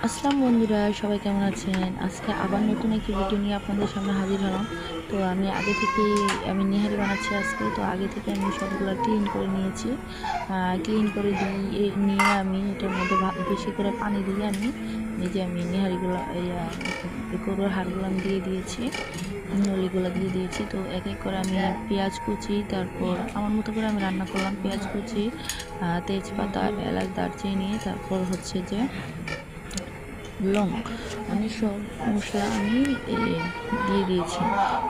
আসসালামু বন্ধুরা, সবাই কেমন আছেন? আজকে আবার নতুন একটি ভিডিও নিয়ে আপনাদের সামনে হাজির হলাম। তো আমি আগে থেকেই নেহারি বানাচ্ছি আজকে। তো আগে থেকে আমি সবগুলা ক্লিন করে নিয়েছি। ক্লিন করে নিয়ে আমি এটার মধ্যে বেশি করে পানি দিয়ে আমি নেহারিগুলো গরুর হাড়গুলো আমি দিয়ে দিয়েছি, নলিগুলো দিয়ে দিয়েছি। তো এক এক করে আমি পেঁয়াজ কুচি, তারপর আমার মতো করে আমি রান্না করলাম। পেঁয়াজ কুচি, তেজপাতা, এলাচ, দারচিনি, তারপর হচ্ছে যে লং, সব মশলা আমি দিয়ে দিয়েছি।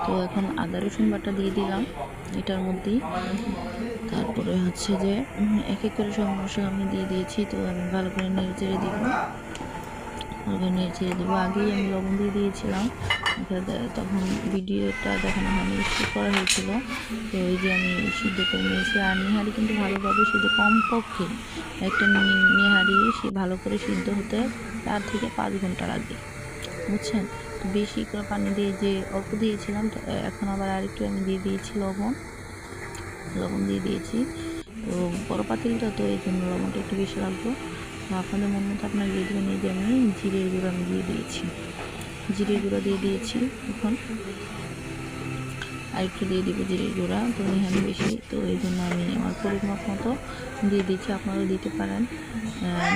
তো এখন আদা রসুন বাটা দিয়ে দিলাম এটার মধ্যেই। তারপরে হচ্ছে যে এক এক করে সব মশলা আমি দিয়ে দিয়েছি। তো আমি ভালো করে নেড়ে চেড়ে দিব, আগেই আমি লবণ দিয়ে দিয়েছিলাম, তখন ভিডিওটা দেখানো হয়নি, স্কিপ করা হয়েছিল। তো এই যে আমি সিদ্ধ করে নিয়েছি। আর নেহারি কিন্তু ভালোভাবে সিদ্ধ, কমপক্ষে একটা নেহারি ভালো করে সিদ্ধ হতে 4 থেকে 5 ঘন্টা লাগে, বুঝছেন? তো বেশি করে পানি দিয়ে যে অল্প দিয়েছিলাম, তো এখন আবার আরেকটু আমি দিয়ে দিয়েছি লবণ দিয়ে দিয়েছি। তো বড় পাতিলটা, তো এই জন্য লবণটা একটু বেশি লাগবে। তো আপনাদের মন মতো আপনারা দিয়ে দেবেন। এই যে আমি জিরের গুঁড়ো দিয়ে দিয়েছি, এখন আরেকটু দিয়ে দিব জিরের গুঁড়া। তো এখানে বেশি, তো এই জন্য আমি আমার পরিমাপ মতো দিয়ে দিচ্ছি, আপনারাও দিতে পারেন।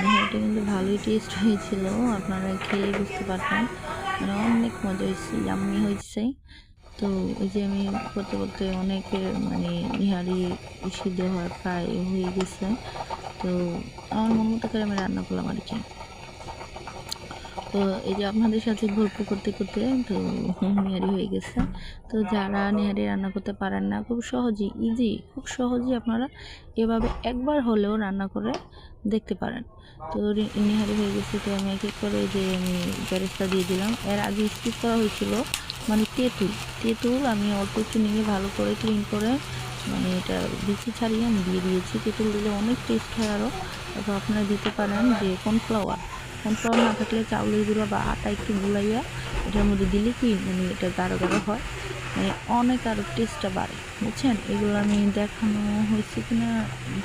নেহারিটা কিন্তু ভালোই টেস্ট হয়েছিল, আপনারা খেলে বুঝতে পারবেন, অনেক মজা হয়েছে, ইয়াম্মি হয়েছে। তো এই যে আমি করতে করতে অনেকের নেহারি সিদ্ধ হওয়ার প্রায় হয়ে গেছে। তো আমার মন মতো করে আমি রান্না করলাম আর কি। তো এই যে আপনাদের সাথে গল্প করতে করতে তো নেহারি হয়ে গেছে। তো যারা নেহারি রান্না করতে পারেন না, খুব সহজেই আপনারা এভাবে একবার হলেও রান্না করে দেখতে পারেন। তো নেহারি হয়ে গেছে। তো আমি এক এক করে যে আমি বেরেস্তা দিয়ে দিলাম। এর আগে স্কিপ করা হয়েছিল, তেঁতুল আমি অল্প একটু নিয়ে ভালো করে ক্লিন করে এটা বিচি ছাড়িয়ে আমি দিয়ে দিয়েছি। তেঁতুল দিলে অনেক টেস্ট হয় আরও। তারপর আপনারা দিতে পারেন যে কর্নফ্লাওয়ার না থাকলে চাউলের গুঁড়া বা আটা একটু গুলাইয়া এটার মধ্যে দিলে কি এটা গাঢ় হয়, অনেক আরও টেস্টটা বাড়ে, বুঝছেন? এগুলো আমি দেখানো হয়েছে কিনা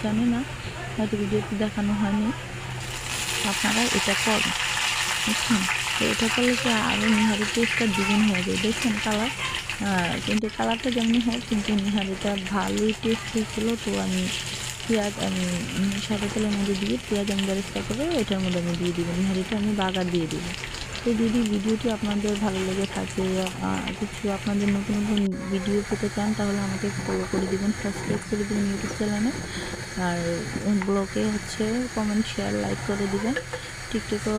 জানি না, হয়তো ভিডিওতে দেখানো হয়নি। আপনারা এটা করেন, বুঝছেন? তো এটা করলে কি আরও নিহারির টেস্টটা দ্বিগুণ হয়ে যায়। দেখছেন কালার, কিন্তু কালারটা যেমনি হোক, কিন্তু নিহারিটা ভালোই টেস্ট হয়েছিল। তো আমি পেঁয়াজ সাদা তেলের মধ্যে দিয়ে পেঁয়াজ আমি বেরেস্তা করে এটার মধ্যে আমি দিয়ে দিব, নিহারিটা আমি বাগার দিয়ে দিব। তো যদি ভিডিওটি আপনাদের ভালো লেগে থাকে, কিছু আপনাদের নতুন নতুন ভিডিও পেতে চান, তাহলে আমাকে ফলো করে দেবেন, সাবস্ক্রাইব করে দেবেন ইউটিউব চ্যানেলে। আর ব্লগে হচ্ছে কমেন্ট, শেয়ার, লাইক করে দেবেন। টিকটকে